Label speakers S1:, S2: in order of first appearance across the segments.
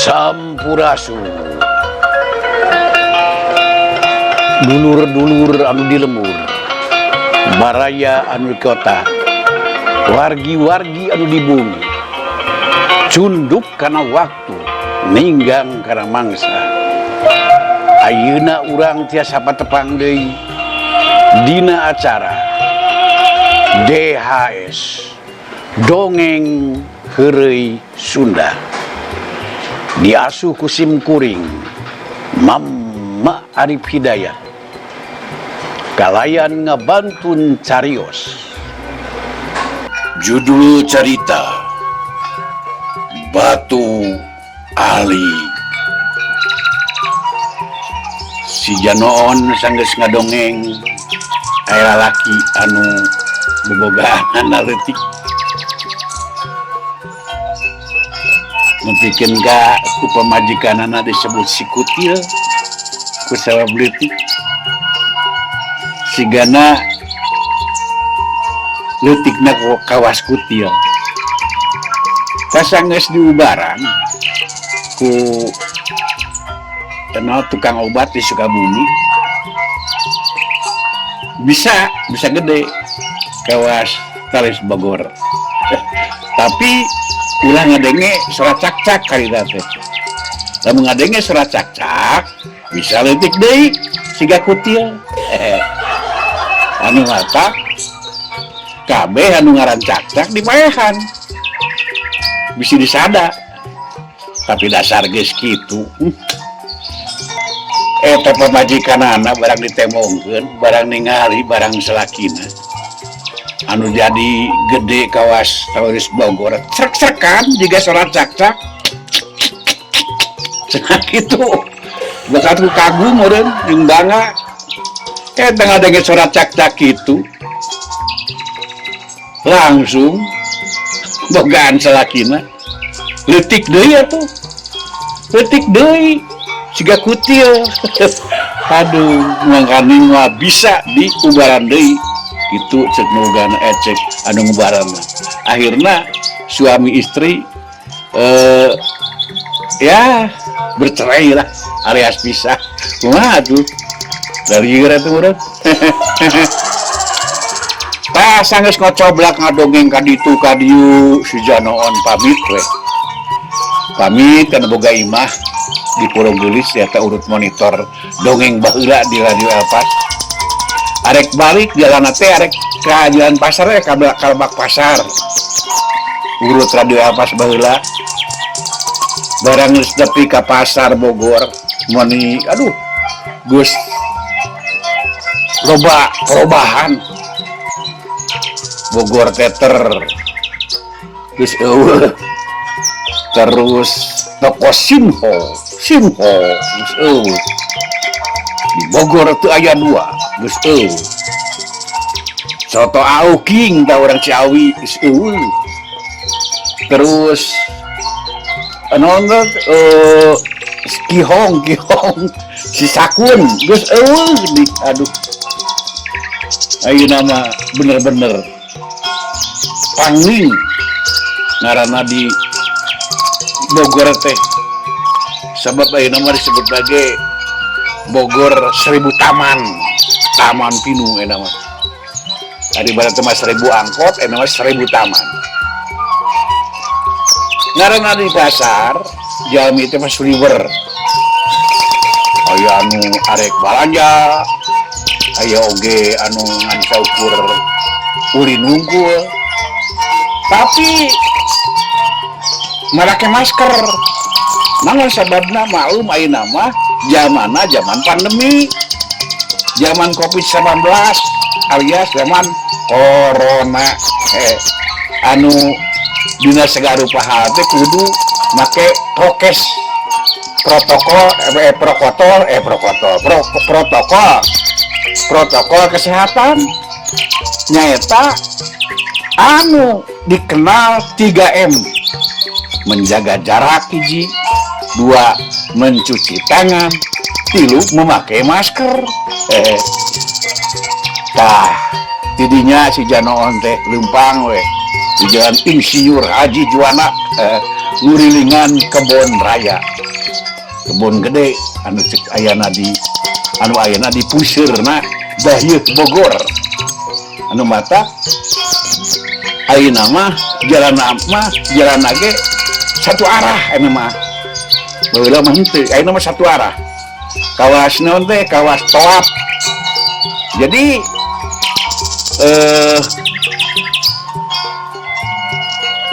S1: Sampurasun dulur-dulur anu di lemur, baraya anu di kota, wargi-wargi anu di bumi, cunduk karena waktu, ninggang karena mangsa. Ayeuna urang tiasa patepang deui dina acara DHS Dongeng Heureuy Sunda, diasuh ku sim kuring Mama Arif Hidayat, kalayan ngabantun carios. Judul cerita Batu Ali. Si Janoon sanggeus ngadongeng aya lalaki anu bobogaan leutik, mungkin ka ku pamajikanana disebut si Kutil ku sabab leutik, sigana leutikna ku kawas Kutil. Pasanggeus diubaran ku kenal tukang obat di Sukabumi, bisa gede kawas Talis Bogor. Tapi ulah ngadenge surat cak-cak kali teh. Lamun ngadenge surat cak-cak bisa leutik deui siga Kutil. Anu mata kabeh anu ngaran cak-cak dipaehan. Bisa disada. Tapi dasar geus kitu. Eta pamajikanana barang ditemongkeun, barang ningali, barang selakina anu jadi gede kawas Talis Bogor, srek-srekan jiga surat cak-cak cenah kitu. Bekat ku kagum meureun jeung bangga eta ngadenge surat cak-cak kitu, langsung bogaan selakina leutik deui atuh, leutik deui siga Kutil. Aduh, mangkani mah bisa diubaran deui itu cek nugana cek anu ngubaranna. Akhirna suami istri ya bercerai lah alias pisah. Kumaha tuh dari geura teh urang. Tah sanggeus ngocoblak ngadongeng ka ditu ka dieu si Janoon pamit we. Pamit kana boga imah di Pulau Gelis ya urut monitor dongeng baheula di Radio Elpas. Arek balik jalan teh arek ka jalan pasar ya kalbak pasar. Urut Radio Elpas baheula. Barang geus nepi ka pasar Bogor, mani aduh geus loba perubahan. Bogor teter. Geus eueuh. Terus toko Simho geus eueuh. Di Bogor teu aya 2 geus eueuh. Soto Auking da urang Ciawi geus eueuh. Terus anu Kihong si Sakun geus eueuh geuning. Aduh. Ayeuna mah bener-bener pangling ngaranna di Bogor teh. Sebab ayeuna mah disebut bage Bogor 1000 taman. Taman pinu eta mah. Tadi barat mah 1000 angkot, eta mah 1000 taman. Ngaranna di pasar, jalmi teh mah sliwer. Aya anu arek balanja, aya oge anu ngan saukur ulin unggul. Tapi make masker. Namun sababna maklum ayeuna mah zamanna zaman pandemi. Zaman Covid-19 alias zaman corona. Anu dina segarupa hal teh kudu make prokes protokol kesehatan nyaeta anu dikenal 3M. Menjaga jarak hiji, 2 mencuci tangan, 3 memakai masker. Tah tidinya si Janoon teh lempang we di jalan Insinyur Haji Juwana ngurilingan Kebon Raya. kebon gede anu cek ayana di puseurna Dayeuh Bogor anu mata ayeuna mah jalan ge satu arah anu mah baheula mah henteu ayeuna mah satu arah kawas naon teh kawas toap jadi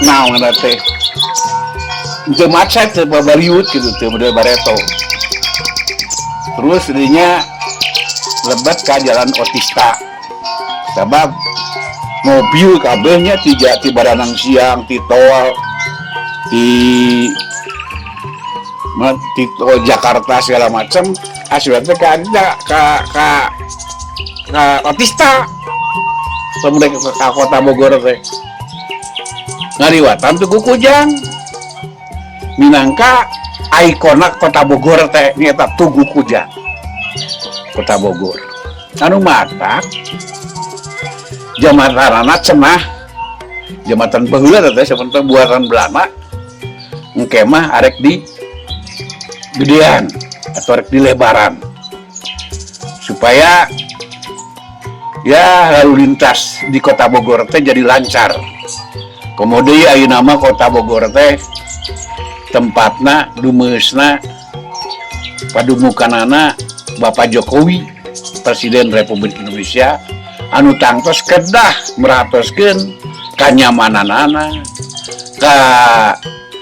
S1: naon teh teu macet teu babariut gitu teu model bareto terus dinya lebat ka jalan Otista sabab mobil kabehnya ti Baranang Siang ti tol ti tol Jakarta segala macam aslinya ka Otista sampai ke kota Bogor teh ngaliwatan Tugu Kujang minangka ikona kota Bogor teh nyata Tugu Kujang kota Bogor anu matak jamatanana cenah jambatan baheula teh sebentar buatan Belanda engke mah arek di gedean atau arek di lebaran supaya ya lalu lintas di kota Bogor teh jadi lancar. Kemudian ayeuna mah kota Bogor teh tempatna dumeusna padumukanana Bapak Jokowi Presiden Republik Indonesia anu tangtos kedah meratoskeun kanyamananana ka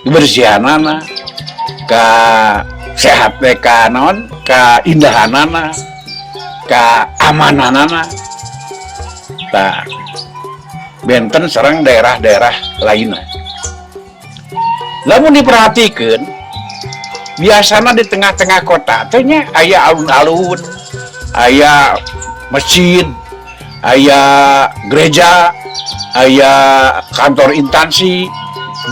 S1: kebersihanana ka sehat teh ka naon ka indahanana ka amananana tah benten sareng daerah-daerah lainnya. Lamun diperhatikan, biasanya di tengah-tengah kota, tehnya aya alun-alun, aya masjid, aya gereja, aya kantor instansi,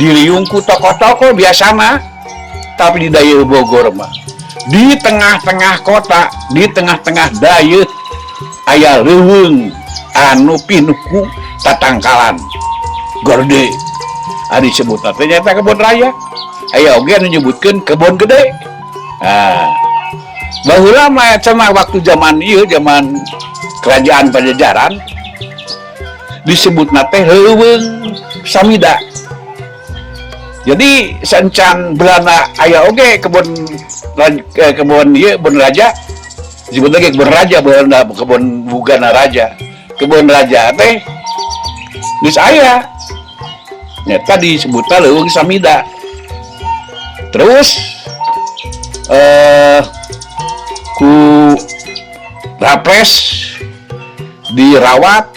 S1: diriungku toko-toko biasanya, tapi di Dayeuh Bogor mah, di tengah-tengah kota, di tengah-tengah Dayeuh, aya leuweung anu pinuhku tatangkalan gorde ari disebut ternyata kebon raya aya oge anu nyebutkeun kebon gede baheula mah cenah waktu zaman ieu zaman kerajaan Pajajaran disebutna teh leuweung samida jadi sancan Belanda aya oge kebon ieu kebon raja disebut lagi kebon raja Belanda kebon bugana raja kebon raja teh geus aya nyata disebutna leuweung samida terus ku rapres dirawat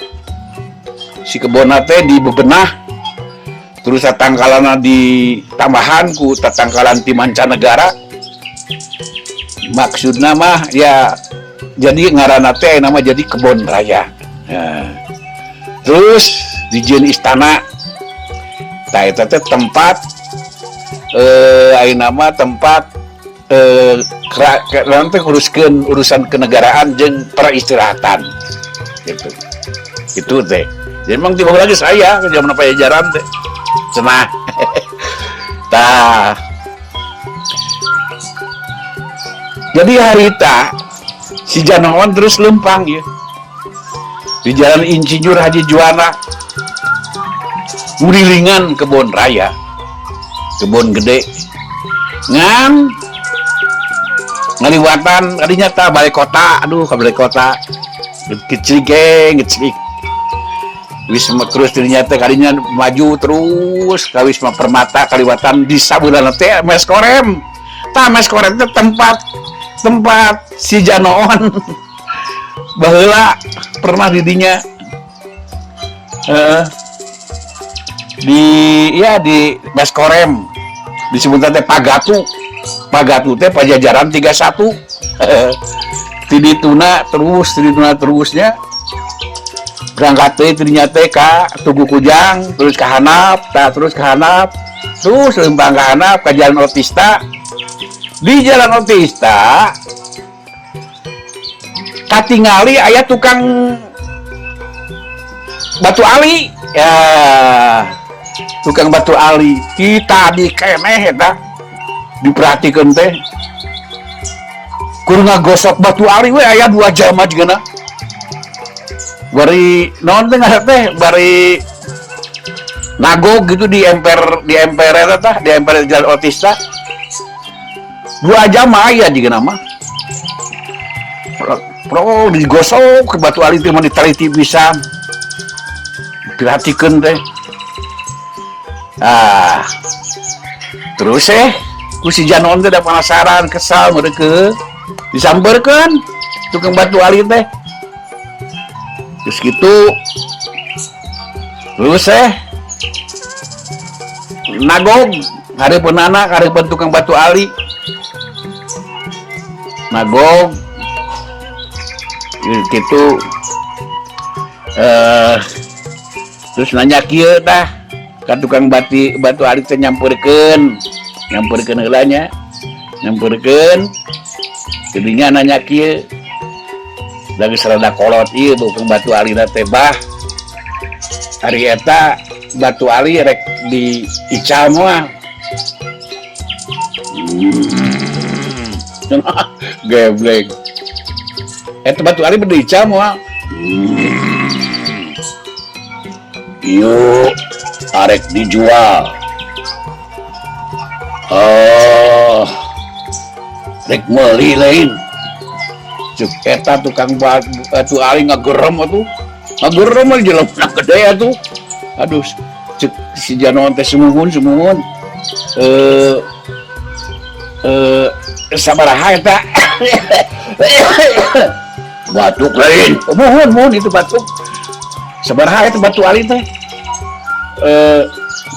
S1: si kebonna teh dibebenah terus tatangkalana ditambahan ku tatangkalan ti mancanegara maksudna mah ya jadi ngaranna teh nama jadi kebon raya terus dijieun istana tah eta teh tempat ayeuna mah tempat nanti uruskeun urusan kenegaraan jeung peristirahatan gitu itu teh jadi memang tiba lagi saya ke zaman Pajajaran teh cenah tah jadi harita si Janowan terus lempang ya di Jalan Insinyur Haji Juwana ngurilingan kebon raya kebon gede ngan ngaliwatan kadinya tah balai kota aduh ka balai kota kecil wis terus dirinya teh kadinya maju terus ka Wisma Permata kaliwatan di sabeulana teh mes korem tah mes korem teh tempat si Janoon baheula pernah didinya di Baskorem disebut teh Pagatu teh Pajajaran 31 tidituna terusnya berangkat teh tidinya teh ka Tugu Kujang terus ka Hanap terus lempang ka Hanap ka Jalan Otista di Jalan Otista katingali aya tukang batu ali ya tukang batu ali kita di keneh eta diperhatikan teh kudu ngagosok batu ali we aya 2 jam aja gana. Bari naon teh ngaran teh bari nagog gitu di emper eta tah di emper Jalan Otista 2 jam aya juga nama pro digosok ke batu ali teh mah ditaliti pisan diperhatikeun teh terus ku si Janon teh da penasaran kesal mereka disamperkeun tukang batu ali teh terus gitu terus nagog hareupeunnana hareupeun tukang batu ali nagog gitu terus nanya kieu tah ka tukang batu ali teh nyampeurkeun heula nya nyampeurkeun jadinya nanya kieu lagi serada kolot ieu tukang batu ali teh bah hari eta batu ali rek di ical mah geblek eta batu ali berde ical mah yuk arek dijual rek meuli lain cuk eta tukang batu ali ngagerem atuh ngagerem aja jelema gede atuh aduh cek si Janon teh sumuhun sabaraha eta batuk lain mohon itu batuk sabaraha eta batu ali teh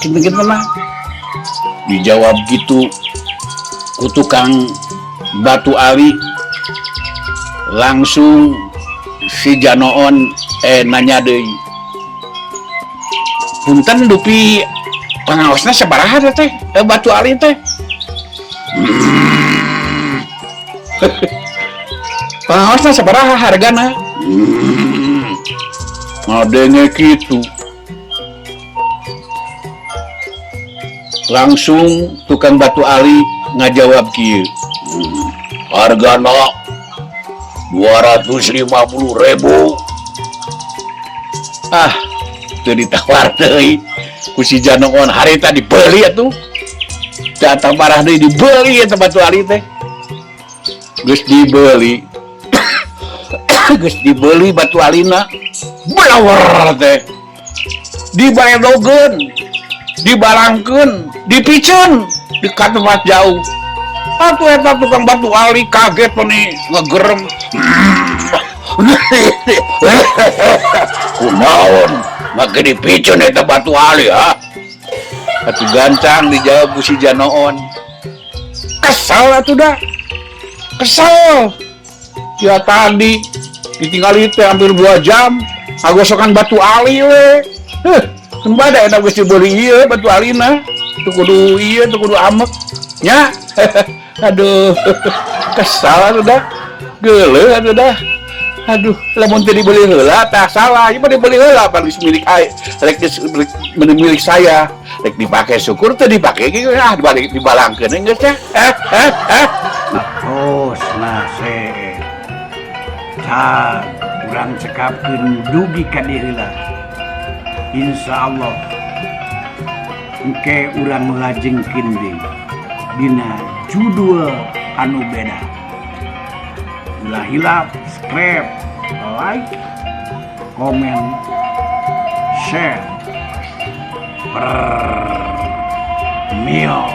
S1: kitu-kitu mah dijawab gitu ku tukang batu ali langsung si Janoon nanya deui punten dupi pangaosna sabaraha teh batu ali teh pangaosna sabaraha hargana ngadenge kitu langsung tukang batu ali ngajawab kieu hargana 250.000 teu ditawar deui ku si Janoon harita dibeli atuh datang parah deui dibeli eta batu ali teh geus dibeli geus dibeli batu alina belawer teh dibaedogeun dibalangkeun dipiceun di ka tempat jauh atuh eta tukang batu ali kaget nih ngegerem kunaon make dipiceun eta batu ali atuh gancang dijawab ku si Janoon kesal atuh dah kesal ya tadi ditinggali teh hampir 2 jam ngagosokan batu ali we sembada eta geus dibeli ieu batu alina teu kudu ieu teu kudu amek nya aduh kesal atuh dah geuleuh atuh dah aduh lamun teu dibeli heula tah salah ieu mah dibeli heula pan geus milik rek milik saya rek dipake syukur teu dipake ge dibalik dibalangkeun geus teh
S2: terus nase ta urang cekapkeun dugi ka dieu heula insyaallah engke urang lajengkeun deui dina judul anu beda ulah hilap subscribe like komen share per mio